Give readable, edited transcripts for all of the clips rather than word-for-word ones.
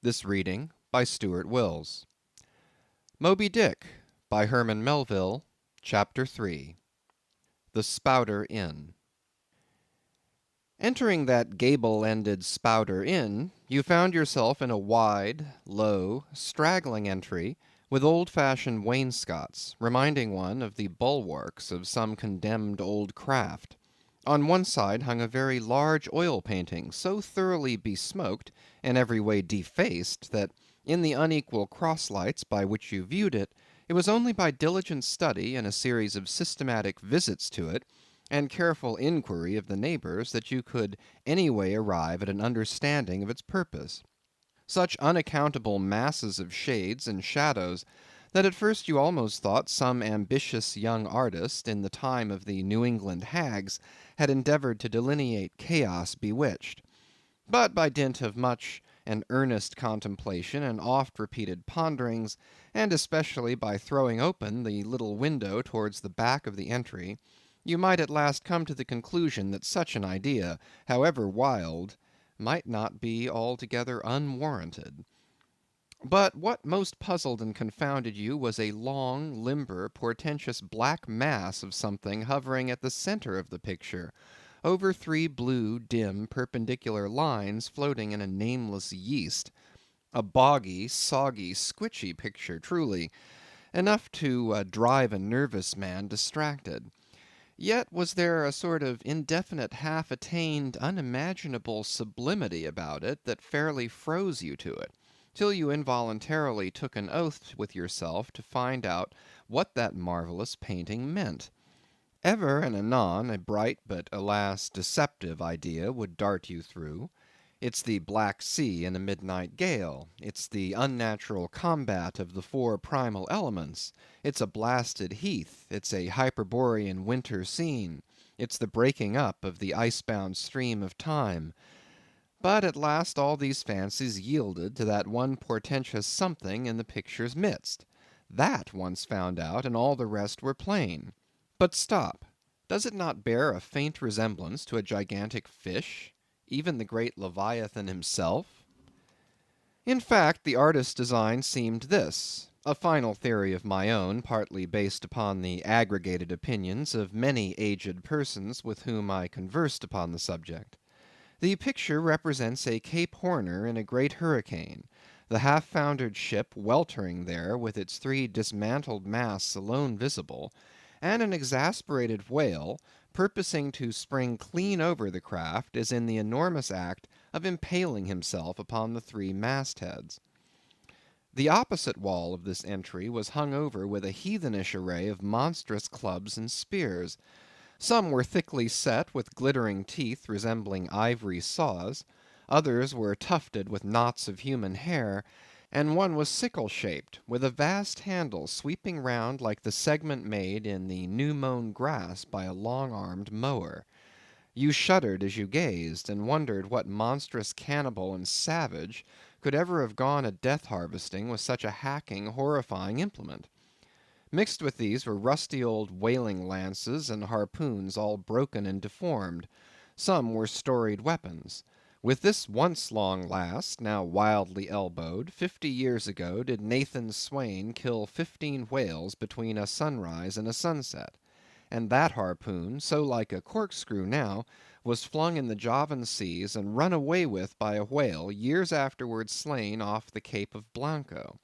This reading by Stuart Wills. Moby-Dick by Herman Melville, Chapter 3. The Spouter Inn. Entering that gable-ended Spouter Inn, you found yourself in a wide, low, straggling entry with old-fashioned wainscots, reminding one of the bulwarks of some condemned old craft. On one side hung a very large oil painting, so thoroughly besmoked and every way defaced that in the unequal cross-lights by which you viewed it, it was only by diligent study and a series of systematic visits to it, and careful inquiry of the neighbors, that you could any way arrive at an understanding of its purpose. Such unaccountable masses of shades and shadows, that at first you almost thought some ambitious young artist, in the time of the New England hags, had endeavored to delineate chaos bewitched. But by dint of much and earnest contemplation and oft-repeated ponderings, and especially by throwing open the little window towards the back of the entry, you might at last come to the conclusion that such an idea, however wild, might not be altogether unwarranted. But what most puzzled and confounded you was a long, limber, portentous black mass of something hovering at the centre of the picture, over three blue, dim, perpendicular lines floating in a nameless yeast. A boggy, soggy, squitchy picture, truly, enough to drive a nervous man distracted. Yet was there a sort of indefinite, half-attained, unimaginable sublimity about it that fairly froze you to it, till you involuntarily took an oath with yourself to find out what that marvellous painting meant. Ever and anon a bright but, alas, deceptive idea would dart you through. It's the Black Sea in a midnight gale. It's the unnatural combat of the four primal elements. It's a blasted heath. It's a Hyperborean winter scene. It's the breaking up of the icebound stream of time. But at last all these fancies yielded to that one portentous something in the picture's midst. That once found out, and all the rest were plain. But stop! Does it not bear a faint resemblance to a gigantic fish? Even the great Leviathan himself? In fact, the artist's design seemed this, a final theory of my own, partly based upon the aggregated opinions of many aged persons with whom I conversed upon the subject. The picture represents a Cape Horner in a great hurricane, the half-foundered ship weltering there with its three dismantled masts alone visible, and an exasperated whale, purposing to spring clean over the craft, is in the enormous act of impaling himself upon the three mastheads. The opposite wall of this entry was hung over with a heathenish array of monstrous clubs and spears. Some were thickly set with glittering teeth resembling ivory saws, others were tufted with knots of human hair, and one was sickle-shaped, with a vast handle sweeping round like the segment made in the new-mown grass by a long-armed mower. You shuddered as you gazed, and wondered what monstrous cannibal and savage could ever have gone a death-harvesting with such a hacking, horrifying implement. Mixed with these were rusty old whaling lances and harpoons all broken and deformed. Some were storied weapons. With this once long last, now wildly elbowed, 50 years ago did Nathan Swain kill 15 whales between a sunrise and a sunset; and that harpoon, so like a corkscrew now, was flung in the Javan seas and run away with by a whale years afterwards slain off the Cape of Blanco.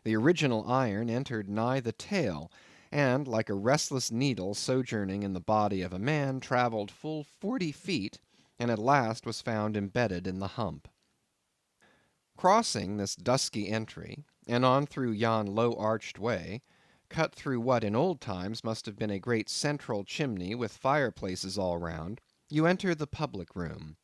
The original iron entered nigh the tail, and, like a restless needle sojourning in the body of a man, travelled full 40 feet, and at last was found embedded in the hump. Crossing this dusky entry, and on through yon low-arched way, cut through what in old times must have been a great central chimney with fireplaces all round, you enter the public room.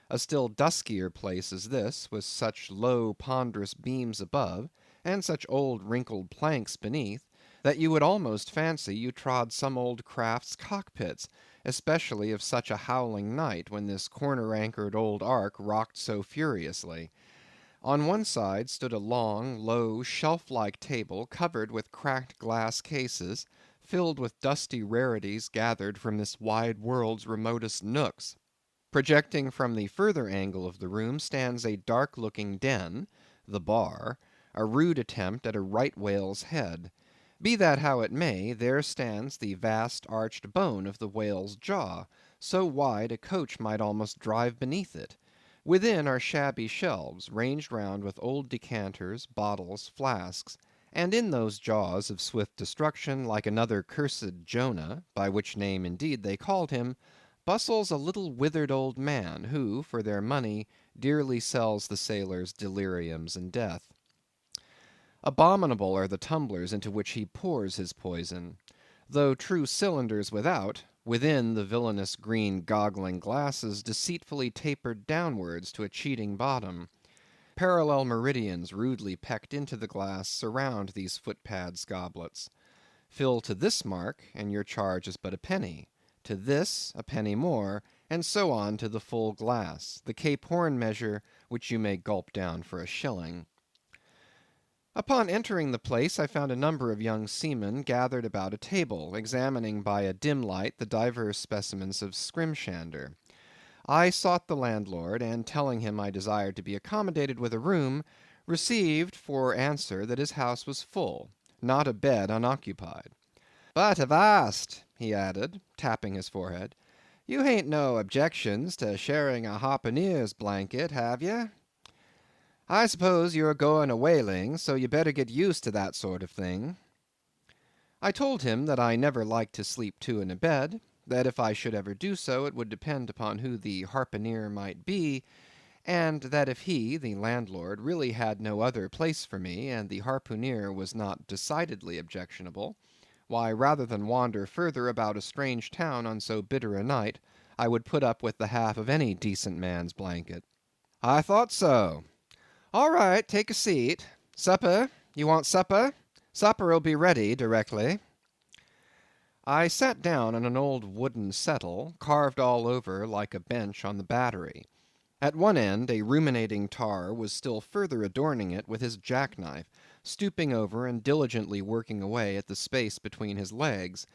A still duskier place is this, with such low ponderous beams above, and such old wrinkled planks beneath, that you would almost fancy you trod some old craft's cockpits, especially of such a howling night, when this corner-anchored old ark rocked so furiously. On one side stood a long, low, shelf-like table covered with cracked glass cases, filled with dusty rarities gathered from this wide world's remotest nooks. Projecting from the further angle of the room stands a dark-looking den, the bar, a rude attempt at a right whale's head. Be that how it may, there stands the vast arched bone of the whale's jaw, so wide a coach might almost drive beneath it. Within are shabby shelves, ranged round with old decanters, bottles, flasks, and in those jaws of swift destruction, like another cursed Jonah, by which name indeed they called him, bustles a little withered old man, who, for their money, dearly sells the sailors deliriums and death. Abominable are the tumblers into which he pours his poison. Though true cylinders without, within the villainous green goggling glasses deceitfully tapered downwards to a cheating bottom. Parallel meridians rudely pecked into the glass surround these footpads goblets. Fill to this mark, and your charge is but a penny. To this, a penny more, and so on to the full glass, the Cape Horn measure, which you may gulp down for a shilling. Upon entering the place, I found a number of young seamen gathered about a table, examining by a dim light the divers specimens of scrimshander. I sought the landlord, and telling him I desired to be accommodated with a room, received for answer that his house was full, not a bed unoccupied. "But avast," he added, tapping his forehead, "you hain't no objections to sharing a harpooneer's blanket, have ye? I suppose you're going a whaling, so you better get used to that sort of thing." I told him that I never liked to sleep two in a bed, that if I should ever do so, it would depend upon who the harpooneer might be, and that if he, the landlord, really had no other place for me, and the harpooneer was not decidedly objectionable, why, rather than wander further about a strange town on so bitter a night, I would put up with the half of any decent man's blanket. "I thought so. All right, take a seat. Supper? You want supper? Supper'll be ready directly." I sat down on an old wooden settle, carved all over like a bench on the battery. At one end a ruminating tar was still further adorning it with his jackknife, stooping over and diligently working away at the space between his legs.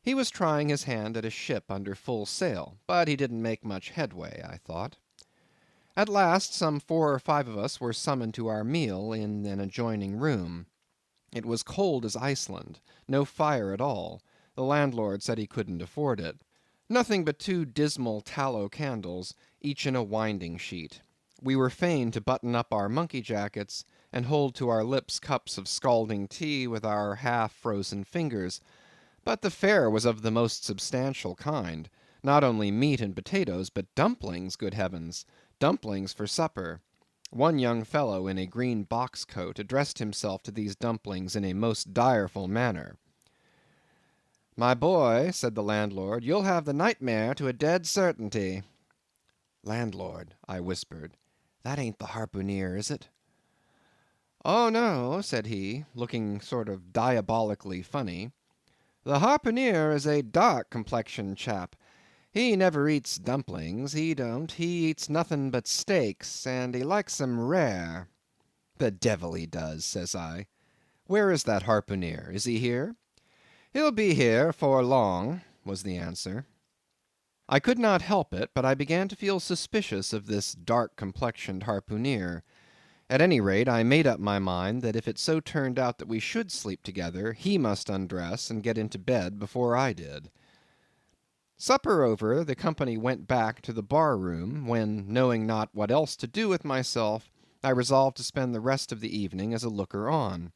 He was trying his hand at a ship under full sail, but he didn't make much headway, I thought. At last some 4 or 5 of us were summoned to our meal in an adjoining room. It was cold as Iceland, no fire at all. The landlord said he couldn't afford it. Nothing but 2 dismal tallow candles, each in a winding sheet. We were fain to button up our monkey jackets, and hold to our lips cups of scalding tea with our half-frozen fingers. But the fare was of the most substantial kind. Not only meat and potatoes, but dumplings, good heavens! Dumplings for supper. One young fellow in a green box coat addressed himself to these dumplings in a most direful manner. "My boy," said the landlord, "you'll have the nightmare to a dead certainty." "Landlord," I whispered, "that ain't the harpooneer, is it?" "Oh no," said he, looking sort of diabolically funny. "The harpooneer is a dark complexioned chap. He never eats dumplings, he don't. He eats nothing but steaks, and he likes 'em rare." "The devil he does," says I. "Where is that harpooneer? Is he here?" "He'll be here 'fore long," was the answer. I could not help it, but I began to feel suspicious of this dark complexioned harpooneer. At any rate, I made up my mind that if it so turned out that we should sleep together, he must undress and get into bed before I did. Supper over, the company went back to the bar room, when, knowing not what else to do with myself, I resolved to spend the rest of the evening as a looker on.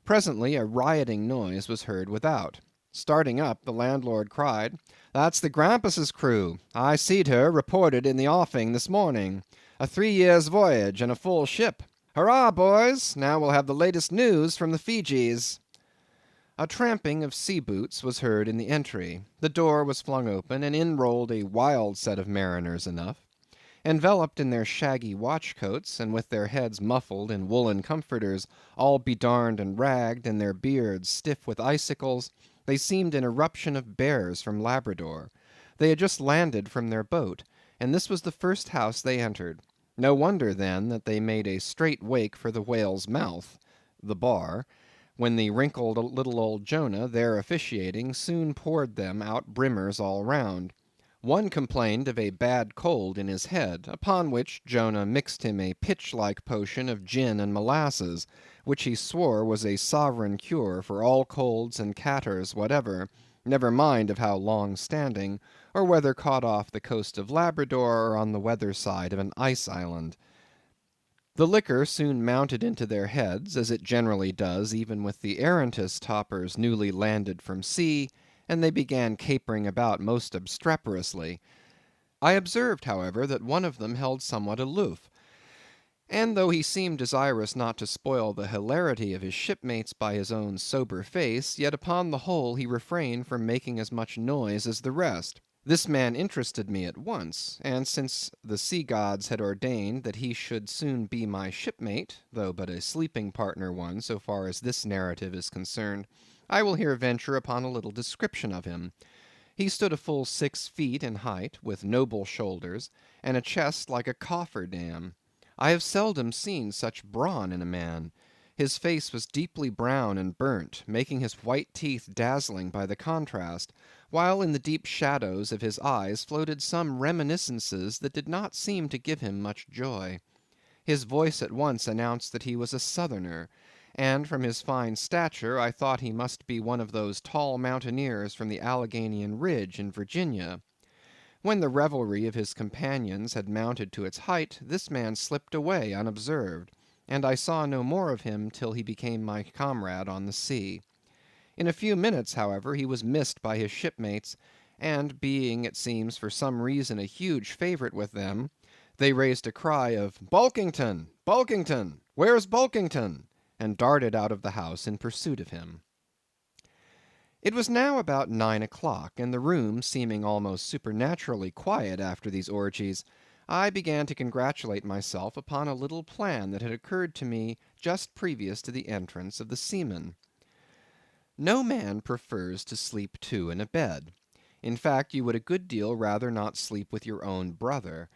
Presently a rioting noise was heard without. Starting up, the landlord cried, "That's the Grampus's crew. I seed her reported in the offing this morning. A 3 years' voyage, and a full ship. Hurrah, boys! Now we'll have the latest news from the Feejees." A tramping of sea boots was heard in the entry. The door was flung open, and in rolled a wild set of mariners enough. Enveloped in their shaggy watch coats, and with their heads muffled in woolen comforters, all bedarned and ragged, and their beards stiff with icicles, they seemed an eruption of bears from Labrador. They had just landed from their boat, and this was the first house they entered. No wonder, then, that they made a straight wake for the whale's mouth, the bar, when the wrinkled little old Jonah, there officiating, soon poured them out brimmers all round. One complained of a bad cold in his head, upon which Jonah mixed him a pitch-like potion of gin and molasses, which he swore was a sovereign cure for all colds and catarrhs whatever, never mind of how long standing, or whether caught off the coast of Labrador or on the weather side of an ice island. The liquor soon mounted into their heads, as it generally does even with the arrantest toppers newly landed from sea, and they began capering about most obstreperously. I observed, however, that one of them held somewhat aloof, and though he seemed desirous not to spoil the hilarity of his shipmates by his own sober face, yet upon the whole he refrained from making as much noise as the rest. This man interested me at once, and since the sea gods had ordained that he should soon be my shipmate, though but a sleeping partner one so far as this narrative is concerned, I will here venture upon a little description of him. He stood a full 6 feet in height, with noble shoulders, and a chest like a coffer dam. I have seldom seen such brawn in a man. His face was deeply brown and burnt, making his white teeth dazzling by the contrast, while in the deep shadows of his eyes floated some reminiscences that did not seem to give him much joy. His voice at once announced that he was a Southerner, and from his fine stature I thought he must be one of those tall mountaineers from the Alleghanian Ridge in Virginia. When the revelry of his companions had mounted to its height, this man slipped away unobserved, and I saw no more of him till he became my comrade on the sea. In a few minutes, however, he was missed by his shipmates, and being, it seems, for some reason a huge favourite with them, they raised a cry of "Bulkington! Bulkington! Where's Bulkington?" and darted out of the house in pursuit of him. It was now about 9 o'clock, and the room seeming almost supernaturally quiet after these orgies, I began to congratulate myself upon a little plan that had occurred to me just previous to the entrance of the seamen. No man prefers to sleep two in a bed. In fact, you would a good deal rather not sleep with your own brother.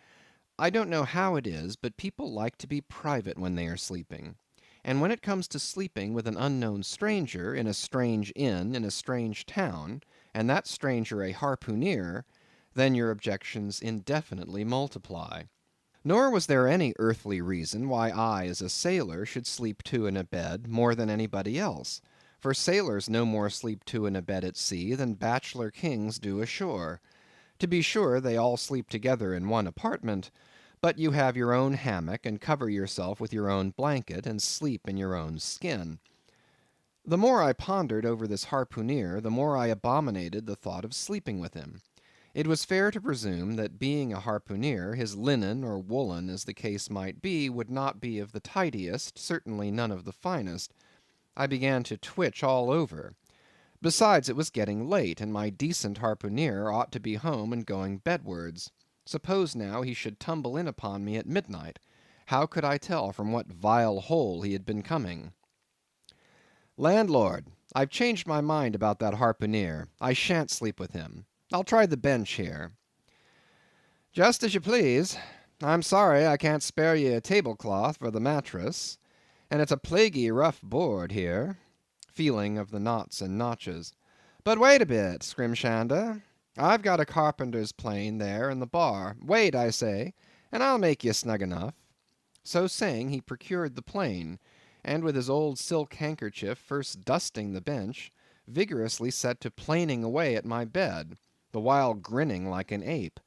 I don't know how it is, but people like to be private when they are sleeping. And when it comes to sleeping with an unknown stranger, in a strange inn, in a strange town, and that stranger a harpooneer, then your objections indefinitely multiply. Nor was there any earthly reason why I, as a sailor, should sleep two in a bed more than anybody else, for sailors no more sleep two in a bed at sea than bachelor kings do ashore. To be sure, they all sleep together in one apartment, but you have your own hammock, and cover yourself with your own blanket, and sleep in your own skin. The more I pondered over this harpooneer, the more I abominated the thought of sleeping with him. It was fair to presume that being a harpooneer, his linen or woolen, as the case might be, would not be of the tidiest, certainly none of the finest. I began to twitch all over. Besides, it was getting late, and my decent harpooneer ought to be home and going bedwards. Suppose now he should tumble in upon me at midnight. How could I tell from what vile hole he had been coming? "Landlord, I've changed my mind about that harpooneer. I shan't sleep with him. I'll try the bench here." "Just as you please. I'm sorry I can't spare ye a tablecloth for the mattress, and it's a plaguey rough board here," feeling of the knots and notches. "But wait a bit, Scrimshander. I've got a carpenter's plane there in the bar. Wait, I say, and I'll make ye snug enough." So saying, he procured the plane, and with his old silk handkerchief first dusting the bench, vigorously set to planing away at my bed, the while grinning like an ape.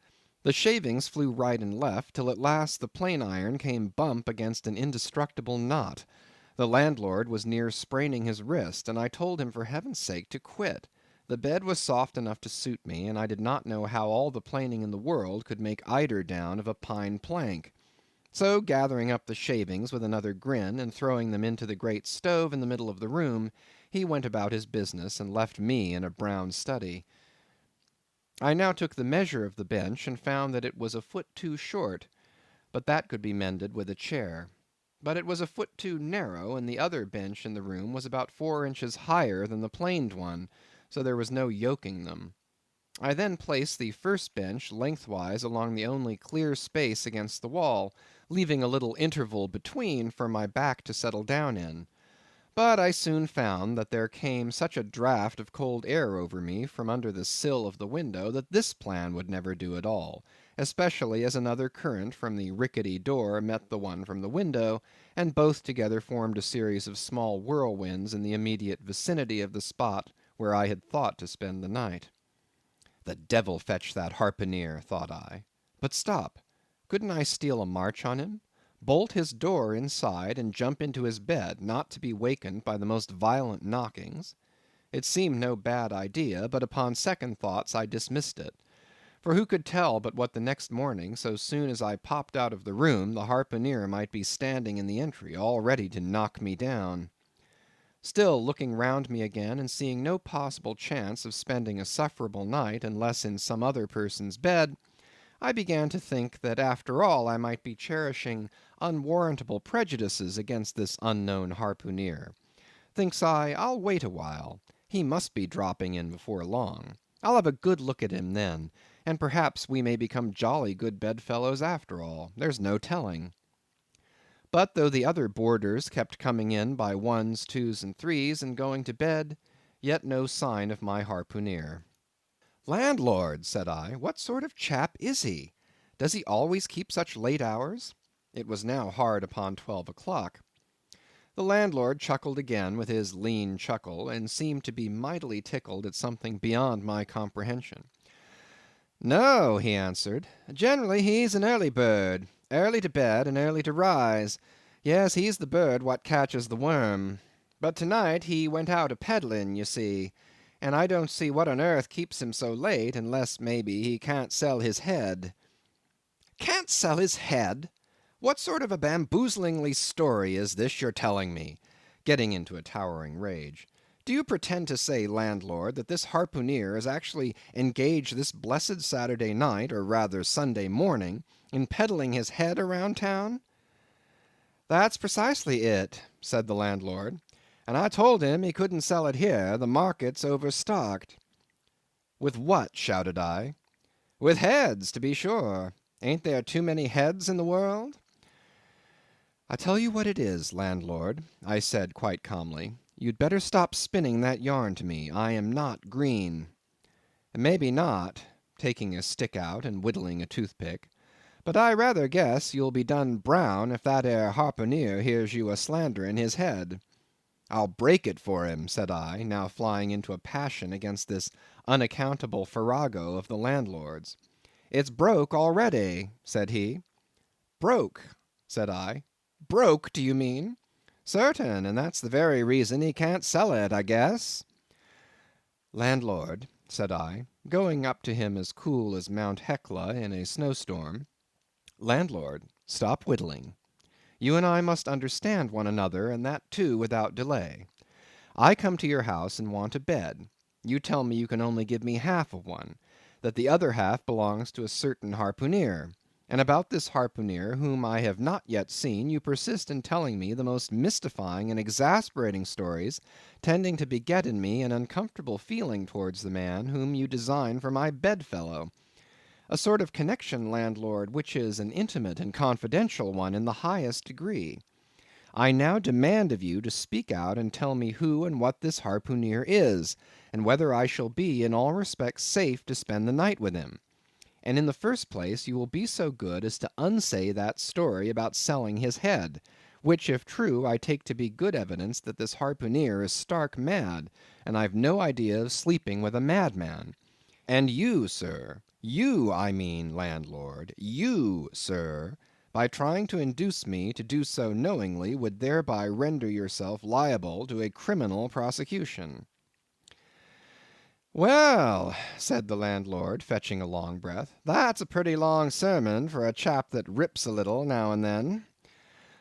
The shavings flew right and left, till at last the plane iron came bump against an indestructible knot. The landlord was near spraining his wrist, and I told him for heaven's sake to quit. The bed was soft enough to suit me, and I did not know how all the planing in the world could make eider down of a pine plank. So gathering up the shavings with another grin, and throwing them into the great stove in the middle of the room, he went about his business, and left me in a brown study. I now took the measure of the bench, and found that it was a foot too short, but that could be mended with a chair. But it was a foot too narrow, and the other bench in the room was about 4 inches higher than the planed one, so there was no yoking them. I then placed the first bench lengthwise along the only clear space against the wall, leaving a little interval between for my back to settle down in. But I soon found that there came such a draught of cold air over me from under the sill of the window that this plan would never do at all, especially as another current from the rickety door met the one from the window, and both together formed a series of small whirlwinds in the immediate vicinity of the spot where I had thought to spend the night. The devil fetch that harpooneer, thought I. But stop, couldn't I steal a march on him? Bolt his door inside, and jump into his bed, not to be wakened by the most violent knockings? It seemed no bad idea, but upon second thoughts I dismissed it. For who could tell but what the next morning, so soon as I popped out of the room, the harpooneer might be standing in the entry, all ready to knock me down? Still, looking round me again, and seeing no possible chance of spending a sufferable night unless in some other person's bed, I began to think that after all I might be cherishing unwarrantable prejudices against this unknown harpooneer. Thinks I, I'll wait a while. He must be dropping in before long. I'll have a good look at him then, and perhaps we may become jolly good bedfellows after all. There's no telling. But though the other boarders kept coming in by ones, twos, and threes, and going to bed, yet no sign of my harpooneer. "Landlord," said I, "what sort of chap is he? Does he always keep such late hours?" It was now hard upon 12 o'clock. The landlord chuckled again with his lean chuckle, and seemed to be mightily tickled at something beyond my comprehension. "No," he answered, "generally he's an early bird, early to bed and early to rise. Yes, he's the bird what catches the worm. But to-night he went out a-peddling, you see, and I don't see what on earth keeps him so late, unless, maybe, he can't sell his head." "Can't sell his head! What sort of a bamboozlingly story is this you're telling me?" getting into a towering rage. "Do you pretend to say, landlord, that this harpooneer is actually engaged this blessed Saturday night, or rather Sunday morning, in peddling his head around town?" "That's precisely it," said the landlord, "and I told him he couldn't sell it here, the market's overstocked." "With what?" shouted I. "With heads, to be sure. Ain't there too many heads in the world?" "I tell you what it is, landlord," I said quite calmly, "you'd better stop spinning that yarn to me. I am not green." "Maybe not," taking a stick out and whittling a toothpick, "but I rather guess you'll be done brown if that ere harpooneer hears you a-slandering his head." "I'll break it for him," said I, now flying into a passion against this unaccountable farrago of the landlord's. "It's broke already," said he. "Broke," said I. "Broke, do you mean?" "Certain, and that's the very reason he can't sell it, I guess." "Landlord," said I, going up to him as cool as Mount Hecla in a snowstorm, "landlord, stop whittling. You and I must understand one another, and that too without delay. I come to your house and want a bed. You tell me you can only give me half of one, that the other half belongs to a certain harpooneer. And about this harpooneer, whom I have not yet seen, you persist in telling me the most mystifying and exasperating stories, tending to beget in me an uncomfortable feeling towards the man whom you design for my bedfellow. A sort of connection, landlord, which is an intimate and confidential one in the highest degree. I now demand of you to speak out and tell me who and what this harpooneer is, and whether I shall be in all respects safe to spend the night with him. And in the first place, you will be so good as to unsay that story about selling his head, which, if true, I take to be good evidence that this harpooneer is stark mad, and I've no idea of sleeping with a madman. And you, sir, you, I mean, landlord, you, sir, by trying to induce me to do so knowingly, would thereby render yourself liable to a criminal prosecution." "Well," said the landlord, fetching a long breath, "that's a pretty long sermon for a chap that rips a little now and then.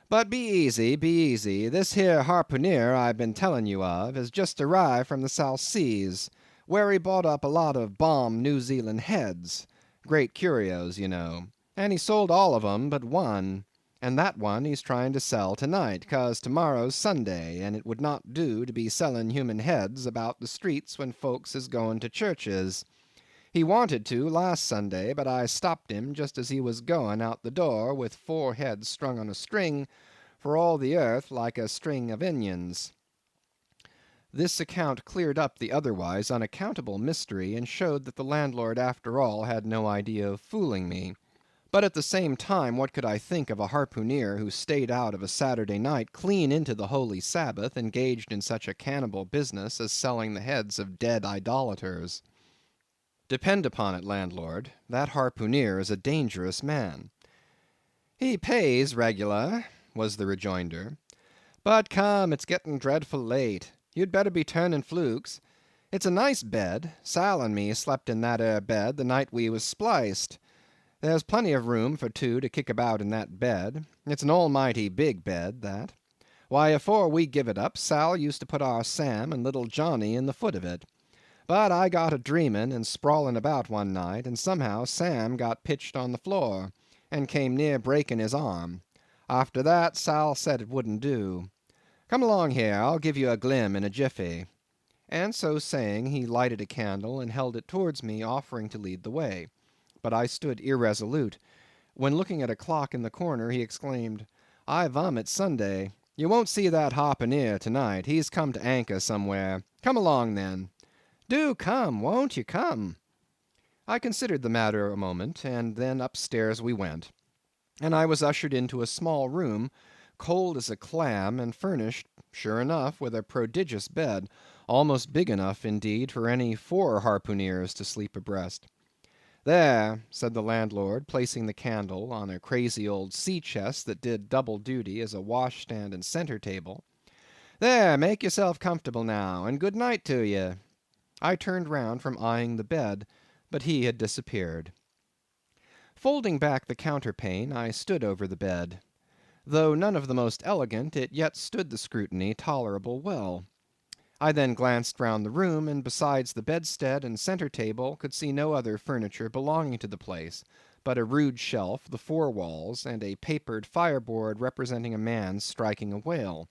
But be easy, be easy. This here harpooneer I've been telling you of has just arrived from the South Seas, where he bought up a lot of bomb New Zealand heads, great curios, you know, and he sold all of 'em but one, and that one he's trying to sell to-night, 'cause to-morrow's Sunday, and it would not do to be selling human heads about the streets when folks is going to churches. He wanted to last Sunday, but I stopped him just as he was going out the door with 4 heads strung on a string, for all the earth like a string of onions." This account cleared up the otherwise unaccountable mystery, and showed that the landlord after all had no idea of fooling me. But at the same time, what could I think of a harpooneer who stayed out of a Saturday night clean into the holy Sabbath, engaged in such a cannibal business as selling the heads of dead idolaters? Depend upon it, landlord, that harpooneer is a dangerous man. He pays regular, was the rejoinder. But come, it's getting dreadful late. You'd better be turning flukes. It's a nice bed. Sal and me slept in that ere bed the night we was spliced. There's plenty of room for two to kick about in that bed. It's an almighty big bed, that. Why, afore we give it up, Sal used to put our Sam and little Johnny in the foot of it. But I got a dreaming and sprawling about one night, and somehow Sam got pitched on the floor, and came near breaking his arm. After that, Sal said it wouldn't do. Come along here, I'll give you a glim in a jiffy. And so saying, he lighted a candle and held it towards me, offering to lead the way. But I stood irresolute, when looking at a clock in the corner, he exclaimed, I vomit Sunday. You won't see that harpooneer to-night. He's come to anchor somewhere. Come along, then. Do come, won't you come? I considered the matter a moment, and then upstairs we went, and I was ushered into a small room, cold as a clam, and furnished, sure enough, with a prodigious bed, almost big enough, indeed, for any 4 harpooneers to sleep abreast. There, said the landlord, placing the candle on a crazy old sea-chest that did double duty as a wash-stand and centre table. There, make yourself comfortable now, and good night to ye. I turned round from eyeing the bed, but he had disappeared. Folding back the counterpane, I stood over the bed. Though none of the most elegant, it yet stood the scrutiny tolerable well. I then glanced round the room, and besides the bedstead and centre table, could see no other furniture belonging to the place, but a rude shelf, the 4 walls, and a papered fireboard representing a man striking a whale.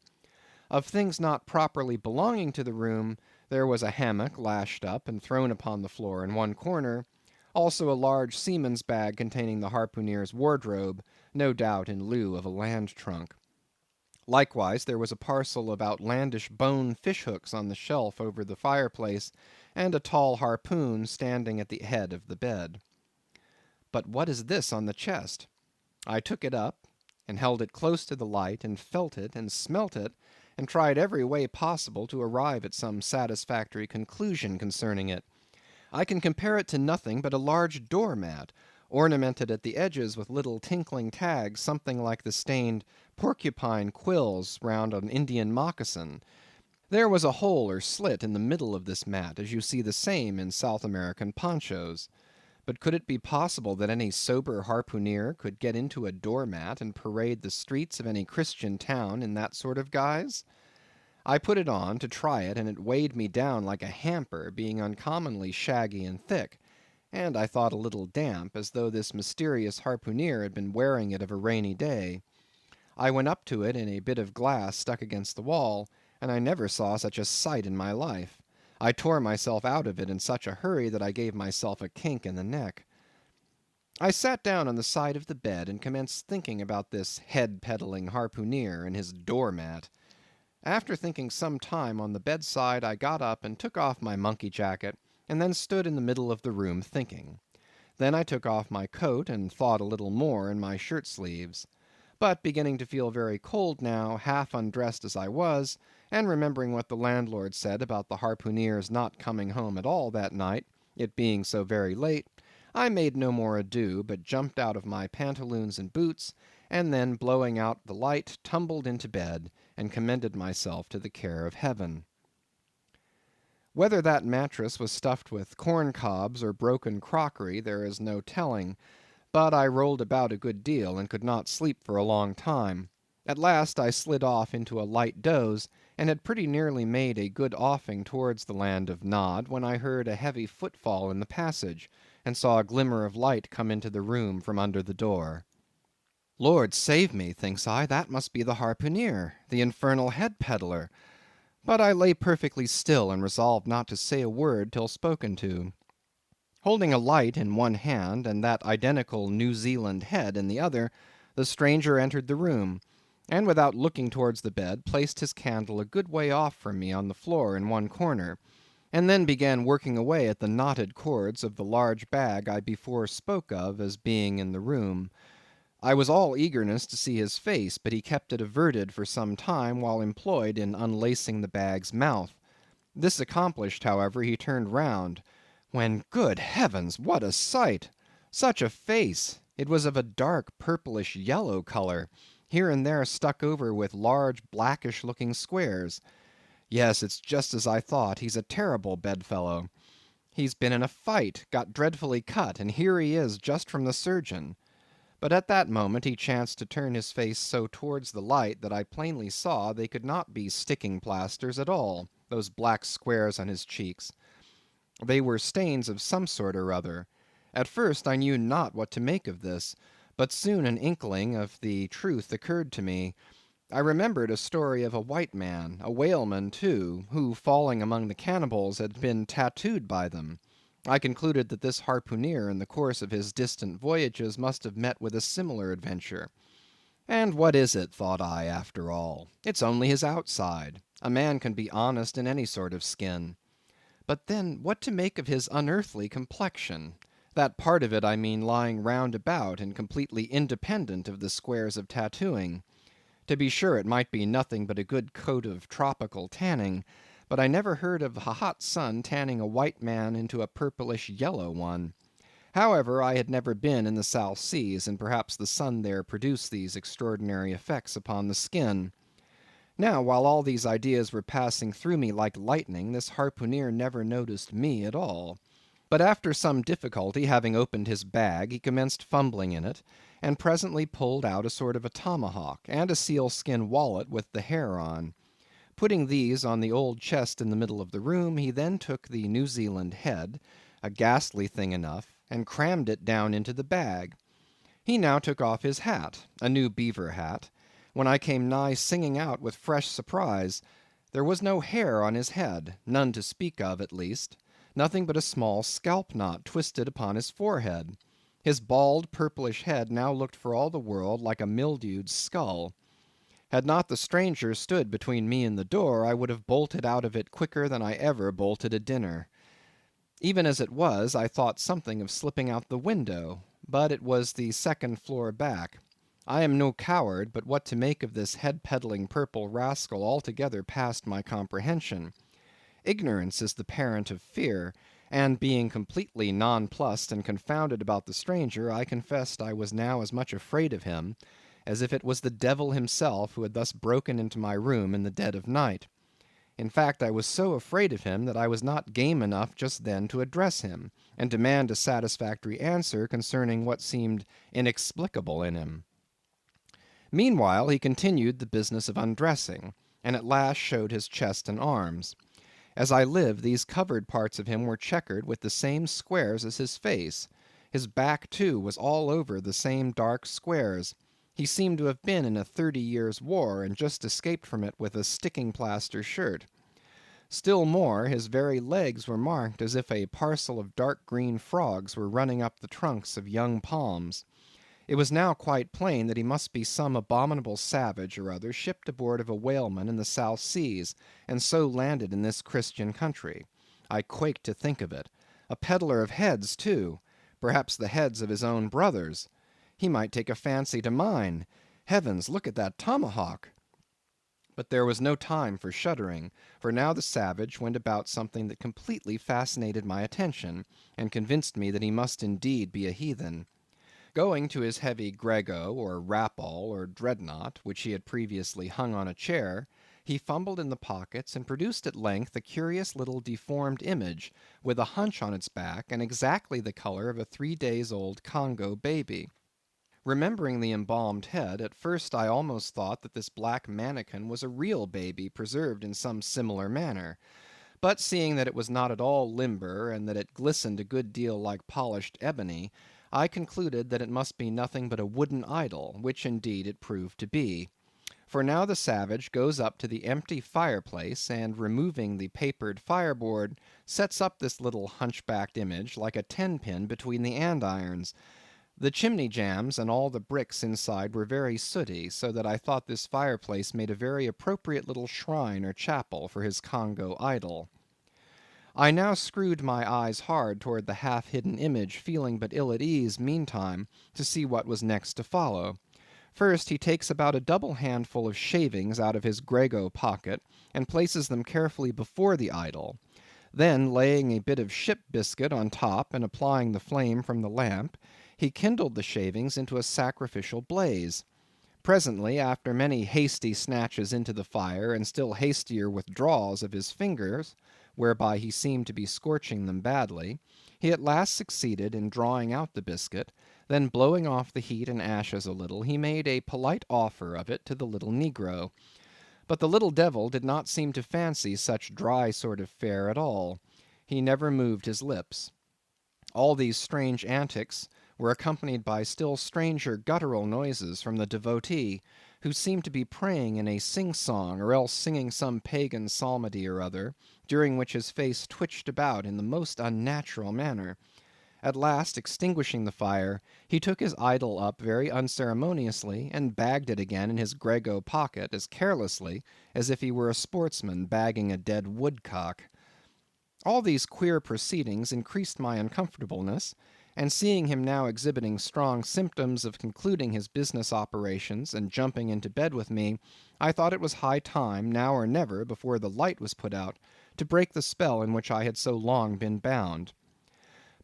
Of things not properly belonging to the room, there was a hammock lashed up and thrown upon the floor in one corner, also a large seaman's bag containing the harpooneer's wardrobe, no doubt in lieu of a land trunk. Likewise, there was a parcel of outlandish bone fish-hooks on the shelf over the fireplace, and a tall harpoon standing at the head of the bed. But what is this on the chest? I took it up, and held it close to the light, and felt it, and smelt it, and tried every way possible to arrive at some satisfactory conclusion concerning it. I can compare it to nothing but a large door-mat, ornamented at the edges with little tinkling tags, something like the stained porcupine quills round an Indian moccasin. There was a hole or slit in the middle of this mat, as you see the same in South American ponchos. But could it be possible that any sober harpooneer could get into a door-mat and parade the streets of any Christian town in that sort of guise? I put it on to try it, and it weighed me down like a hamper, being uncommonly shaggy and thick, and I thought a little damp, as though this mysterious harpooneer had been wearing it of a rainy day. I went up to it in a bit of glass stuck against the wall, and I never saw such a sight in my life. I tore myself out of it in such a hurry that I gave myself a kink in the neck. I sat down on the side of the bed and commenced thinking about this head-peddling harpooneer and his door-mat. After thinking some time on the bedside, I got up and took off my monkey jacket, and then stood in the middle of the room thinking. Then I took off my coat and thought a little more in my shirt sleeves. But beginning to feel very cold now, half undressed as I was, and remembering what the landlord said about the harpooneer's not coming home at all that night, it being so very late, I made no more ado, but jumped out of my pantaloons and boots, and then blowing out the light, tumbled into bed, and commended myself to the care of Heaven. Whether that mattress was stuffed with corn cobs or broken crockery, there is no telling, but I rolled about a good deal, and could not sleep for a long time. At last I slid off into a light doze, and had pretty nearly made a good offing towards the land of Nod, when I heard a heavy footfall in the passage, and saw a glimmer of light come into the room from under the door. Lord save me, thinks I, that must be the harpooneer, the infernal head-peddler. But I lay perfectly still, and resolved not to say a word till spoken to. Holding a light in one hand, and that identical New Zealand head in the other, the stranger entered the room, and without looking towards the bed, placed his candle a good way off from me on the floor in one corner, and then began working away at the knotted cords of the large bag I before spoke of as being in the room. I was all eagerness to see his face, but he kept it averted for some time while employed in unlacing the bag's mouth. This accomplished, however, he turned round, when, good heavens, what a sight! Such a face! It was of a dark purplish yellow colour, here and there stuck over with large blackish looking squares. Yes, it's just as I thought, he's a terrible bedfellow. He's been in a fight, got dreadfully cut, and here he is just from the surgeon. But at that moment he chanced to turn his face so towards the light that I plainly saw they could not be sticking plasters at all, those black squares on his cheeks. They were stains of some sort or other. At first I knew not what to make of this, but soon an inkling of the truth occurred to me. I remembered a story of a white man, a whaleman too, who falling among the cannibals had been tattooed by them. I concluded that this harpooneer in the course of his distant voyages must have met with a similar adventure. And what is it, thought I, after all? It's only his outside. A man can be honest in any sort of skin. But then what to make of his unearthly complexion? That part of it, I mean, lying round about and completely independent of the squares of tattooing. To be sure, it might be nothing but a good coat of tropical tanning, but I never heard of a hot sun tanning a white man into a purplish yellow one. However, I had never been in the South Seas, and perhaps the sun there produced these extraordinary effects upon the skin. Now, while all these ideas were passing through me like lightning, this harpooneer never noticed me at all. But after some difficulty, having opened his bag, he commenced fumbling in it, and presently pulled out a sort of a tomahawk, and a sealskin wallet with the hair on. Putting these on the old chest in the middle of the room, he then took the New Zealand head, a ghastly thing enough, and crammed it down into the bag. He now took off his hat, a new beaver hat, when I came nigh singing out with fresh surprise. There was no hair on his head, none to speak of at least, nothing but a small scalp knot twisted upon his forehead. His bald purplish head now looked for all the world like a mildewed skull. Had not the stranger stood between me and the door, I would have bolted out of it quicker than I ever bolted a dinner. Even as it was, I thought something of slipping out the window, but it was the second floor back. I am no coward, but what to make of this head-peddling purple rascal altogether passed my comprehension. Ignorance is the parent of fear, and being completely nonplussed and confounded about the stranger, I confessed I was now as much afraid of him as if it was the devil himself who had thus broken into my room in the dead of night. In fact, I was so afraid of him that I was not game enough just then to address him, and demand a satisfactory answer concerning what seemed inexplicable in him. Meanwhile he continued the business of undressing, and at last showed his chest and arms. As I live, these covered parts of him were checkered with the same squares as his face. His back, too, was all over the same dark squares. He seemed to have been in a 30 years' war, and just escaped from it with a sticking plaster shirt. Still more, his very legs were marked as if a parcel of dark green frogs were running up the trunks of young palms. It was now quite plain that he must be some abominable savage or other shipped aboard of a whaleman in the South Seas, and so landed in this Christian country. I quaked to think of it. A peddler of heads, too; perhaps the heads of his own brothers. He might take a fancy to mine. Heavens, look at that tomahawk! But there was no time for shuddering, for now the savage went about something that completely fascinated my attention, and convinced me that he must indeed be a heathen. Going to his heavy grego, or rapall, or dreadnought, which he had previously hung on a chair, he fumbled in the pockets, and produced at length a curious little deformed image, with a hunch on its back, and exactly the colour of a 3 days old Congo baby. Remembering the embalmed head, at first I almost thought that this black manikin was a real baby preserved in some similar manner; but seeing that it was not at all limber, and that it glistened a good deal like polished ebony, I concluded that it must be nothing but a wooden idol, which indeed it proved to be. For now the savage goes up to the empty fireplace, and removing the papered fireboard, sets up this little hunchbacked image like a 10-pin between the andirons. The chimney jambs and all the bricks inside were very sooty, so that I thought this fireplace made a very appropriate little shrine or chapel for his Congo idol. I now screwed my eyes hard toward the half-hidden image, feeling but ill at ease, meantime, to see what was next to follow. First, he takes about a double handful of shavings out of his grego pocket, and places them carefully before the idol. Then, laying a bit of ship biscuit on top, and applying the flame from the lamp, he kindled the shavings into a sacrificial blaze. Presently, after many hasty snatches into the fire, and still hastier withdrawals of his fingers, whereby he seemed to be scorching them badly, he at last succeeded in drawing out the biscuit, then blowing off the heat and ashes a little, he made a polite offer of it to the little negro. But the little devil did not seem to fancy such dry sort of fare at all. He never moved his lips. All these strange antics were accompanied by still stranger guttural noises from the devotee, who seemed to be praying in a sing-song, or else singing some pagan psalmody or other, during which his face twitched about in the most unnatural manner. At last, extinguishing the fire, he took his idol up very unceremoniously, and bagged it again in his grego pocket as carelessly as if he were a sportsman bagging a dead woodcock. All these queer proceedings increased my uncomfortableness, and seeing him now exhibiting strong symptoms of concluding his business operations and jumping into bed with me, I thought it was high time, now or never, before the light was put out, to break the spell in which I had so long been bound.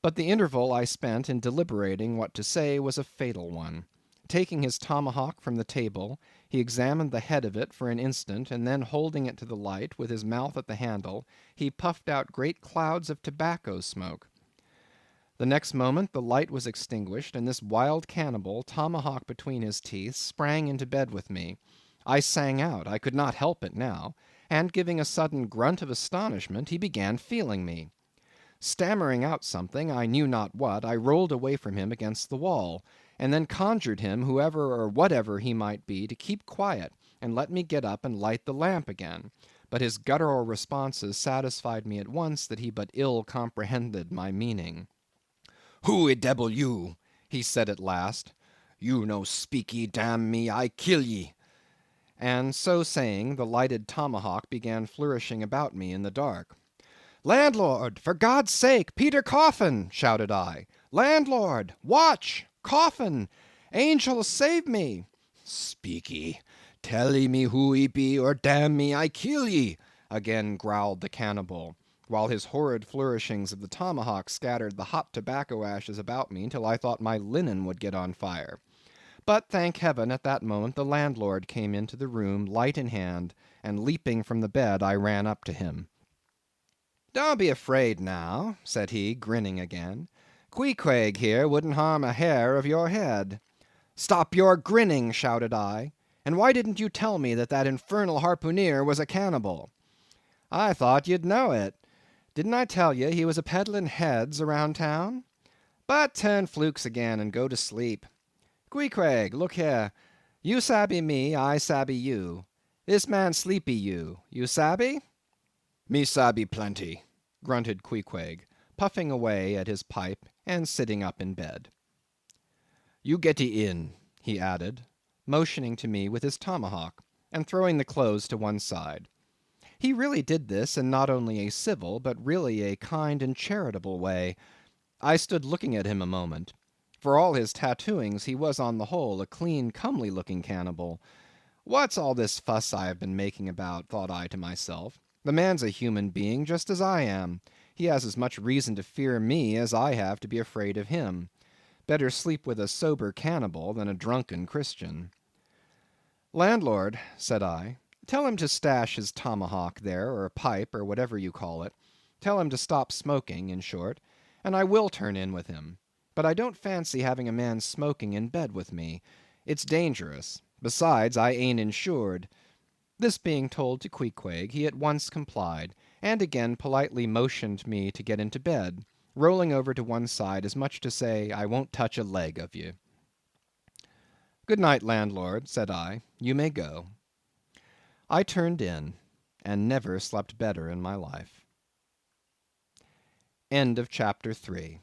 But the interval I spent in deliberating what to say was a fatal one. Taking his tomahawk from the table, he examined the head of it for an instant, and then holding it to the light, with his mouth at the handle, he puffed out great clouds of tobacco smoke. The next moment the light was extinguished, and this wild cannibal, tomahawk between his teeth, sprang into bed with me. I sang out, I could not help it now, and giving a sudden grunt of astonishment, he began feeling me. Stammering out something, I knew not what, I rolled away from him against the wall, and then conjured him, whoever or whatever he might be, to keep quiet, and let me get up and light the lamp again. But his guttural responses satisfied me at once that he but ill comprehended my meaning. "Who debble you?" he said at last. "You no speaky, damn me, I kill ye." And so saying, the lighted tomahawk began flourishing about me in the dark. "Landlord, for God's sake, Peter Coffin!" shouted I. "Landlord! Watch! Coffin! Angel, save me!" "Speak tell ye me who ye be, or damn me, I kill ye," again growled the cannibal, while his horrid flourishings of the tomahawk scattered the hot tobacco ashes about me till I thought my linen would get on fire. But thank heaven, at that moment the landlord came into the room, light in hand, and leaping from the bed, I ran up to him. "Don't be afraid now," said he, grinning again. "Queequeg here wouldn't harm a hair of your head." "Stop your grinning," shouted I. "And why didn't you tell me that infernal harpooneer was a cannibal?" "I thought you'd know it. Didn't I tell ye he was a peddling heads around town? But turn flukes again and go to sleep. Queequeg, look here. You sabby me, I sabby you. This man sleepy you. You sabby?" "Me sabby plenty," grunted Queequeg, puffing away at his pipe and sitting up in bed. "You getty in," he added, motioning to me with his tomahawk, and throwing the clothes to one side. He really did this in not only a civil, but really a kind and charitable way. I stood looking at him a moment. For all his tattooings, he was on the whole a clean, comely looking cannibal. What's all this fuss I have been making about, thought I to myself. The man's a human being just as I am. He has as much reason to fear me as I have to be afraid of him. Better sleep with a sober cannibal than a drunken Christian. "Landlord," said I, "tell him to stash his tomahawk there, or pipe, or whatever you call it. Tell him to stop smoking, in short, and I will turn in with him. But I don't fancy having a man smoking in bed with me. It's dangerous. Besides, I ain't insured." This being told to Queequeg, he at once complied, and again politely motioned me to get into bed, rolling over to one side as much to say, I won't touch a leg of you. "Good night, landlord," said I. "You may go." I turned in, and never slept better in my life. End of chapter 3.